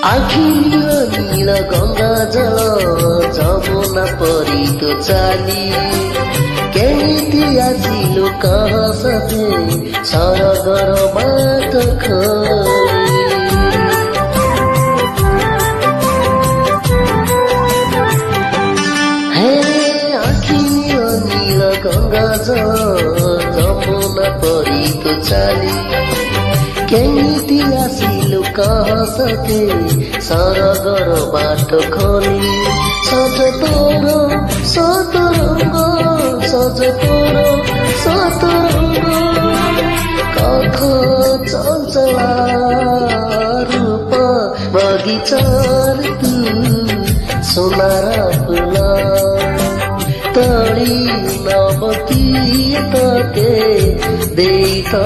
आखी नील गंगा जल जमुना परीको चाली केही आजिलो कहाँ सके सरगर बाटो खोली हे आखी नील गंगा जल जमुना परीको चाली केही आसिलो कहाँ सके सरगर बाटो खोली सज तोरो सतरङ्ग सज तोरो सतरङ्ग कख चञ्चला रूप बगीचार तू सोनार फुला तडी नबकी तके देता